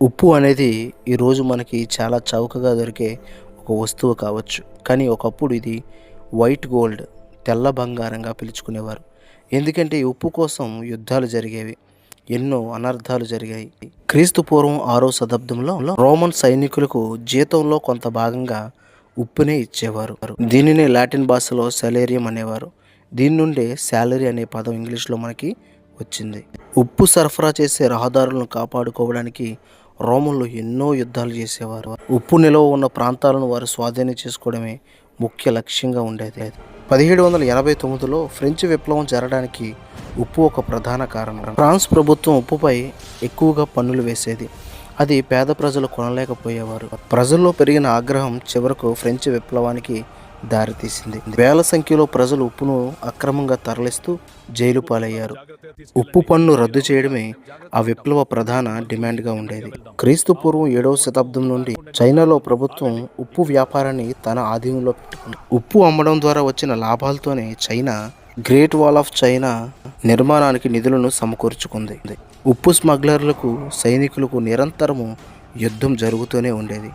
ఉప్పు అనేది ఈరోజు మనకి చాలా చౌకగా దొరికే ఒక వస్తువు కావచ్చు. కానీ ఒకప్పుడు ఇది వైట్ గోల్డ్, తెల్ల బంగారంగా పిలుచుకునేవారు. ఎందుకంటే ఈ ఉప్పు కోసం యుద్ధాలు జరిగేవి. ఎన్నో అనర్థాలు జరిగాయి. క్రీస్తు పూర్వం 6వ శతాబ్దంలో రోమన్ సైనికులకు జీతంలో కొంత భాగంగా ఉప్పునే ఇచ్చేవారు. దీనినే లాటిన్ భాషలో సెలేరియం అనేవారు. దీని నుండే శాలరీ అనే పదం ఇంగ్లీష్లో మనకి వచ్చింది. ఉప్పు సరఫరా చేసే రహదారులను కాపాడుకోవడానికి రోమన్లు ఎన్నో యుద్ధాలు చేసేవారు. ఉప్పు నిల్వ ఉన్న ప్రాంతాలను వారు స్వాధీనం చేసుకోవడమే ముఖ్య లక్ష్యంగా ఉండేది. 1789లో ఫ్రెంచ్ విప్లవం జరగడానికి ఉప్పు ఒక ప్రధాన కారణం. ఫ్రాన్స్ ప్రభుత్వం ఉప్పుపై ఎక్కువగా పన్నులు వేసేది. అది పేద ప్రజలు కొనలేకపోయేవారు. ప్రజల్లో పెరిగిన ఆగ్రహం చివరకు ఫ్రెంచ్ విప్లవానికి దారితీసింది. వేల సంఖ్యలో ప్రజలు ఉప్పును అక్రమంగా తరలిస్తూ జైలు పాలయ్యారు. ఉప్పు పన్ను రద్దు చేయడమే ఆ విప్లవ ప్రధాన డిమాండ్గా ఉండేది. క్రీస్తు పూర్వం 7వ శతాబ్దం నుండి చైనాలో ప్రభుత్వం ఉప్పు వ్యాపారాన్ని తన ఆధీనంలో పెట్టుకుంది. ఉప్పు అమ్మడం ద్వారా వచ్చిన లాభాలతోనే China great wall of China నిర్మాణానికి నిధులను సమకూర్చుకుంది. ఉప్పు స్మగ్లర్లకు సైనికులకు నిరంతరము యుద్ధం జరుగుతూనే ఉండేది.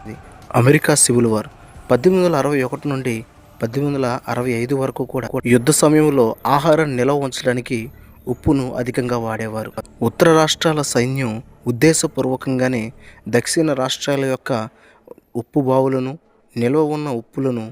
అమెరికా సివిల్ వార్ 1861 నుండి 1865 వరకు కూడా యుద్ధ సమయంలో ఆహారం నిల్వ ఉంచడానికి ఉప్పును అధికంగా వాడేవారు. ఉత్తర రాష్ట్రాల సైన్యం ఉద్దేశపూర్వకంగానే దక్షిణ రాష్ట్రాల యొక్క ఉప్పు బావులను, నిల్వ ఉన్న ఉప్పులను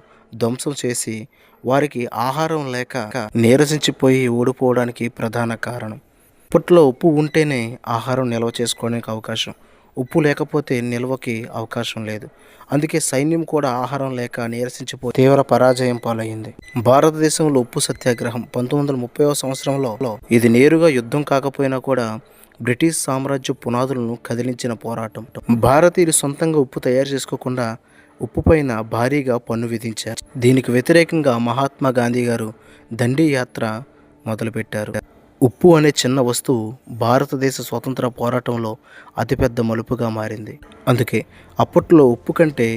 ధ్వంసం చేసి వారికి ఆహారం లేక నీరసించిపోయి ఓడిపోవడానికి ప్రధాన కారణం. అప్పట్లో ఉప్పు ఉంటేనే ఆహారం నిల్వ చేసుకోవడానికి అవకాశం. ఉప్పు లేకపోతే నిల్వకి అవకాశం లేదు. అందుకే సైన్యం కూడా ఆహారం లేక నీరసించిపోయి తీవ్ర పరాజయం పాలయ్యింది. భారతదేశంలో ఉప్పు సత్యాగ్రహం 1930వ సంవత్సరంలో ఇది నేరుగా యుద్ధం కాకపోయినా కూడా బ్రిటిష్ సామ్రాజ్య పునాదులను కదిలించిన పోరాటం. భారతీయులు సొంతంగా ఉప్పు తయారు చేసుకోకుండా ఉప్పు పైన భారీగా పన్ను విధించారు. దీనికి వ్యతిరేకంగా మహాత్మా గాంధీ గారు దండి యాత్ర మొదలుపెట్టారు. ఉప్పు అనే చిన్న వస్తువు భారతదేశ స్వతంత్ర పోరాటంలో అతిపెద్ద మలుపుగా మారింది. అందుకే అప్పట్లో ఉప్పు కంటే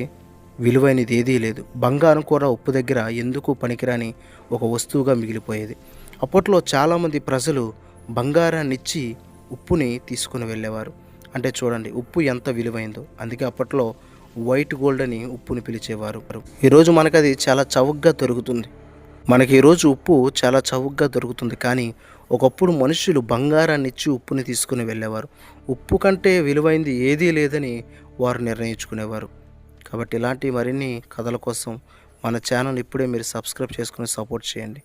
విలువైనది ఏదీ లేదు. బంగారం కూడా ఉప్పు దగ్గర ఎందుకు పనికిరాని ఒక వస్తువుగా మిగిలిపోయేది. అప్పట్లో చాలామంది ప్రజలు బంగారాన్ని ఇచ్చి ఉప్పుని తీసుకుని వెళ్ళేవారు. అంటే చూడండి ఉప్పు ఎంత విలువైందో. అందుకే అప్పట్లో వైట్ గోల్డ్ అని ఉప్పుని పిలిచేవారు. ఈరోజు మనకు అది చాలా చౌకగా దొరుకుతుంది. మనకి ఈరోజు ఉప్పు చాలా చౌకగా దొరుకుతుంది. కానీ ఒకప్పుడు మనుషులు బంగారాన్ని ఇచ్చి ఉప్పుని తీసుకుని వెళ్ళేవారు. ఉప్పు కంటే విలువైంది ఏదీ లేదని వారు నిర్ణయించుకునేవారు. కాబట్టి ఇలాంటి మరిన్ని కథల కోసం మన ఛానల్ ఇప్పుడే మీరు సబ్స్క్రైబ్ చేసుకుని సపోర్ట్ చేయండి.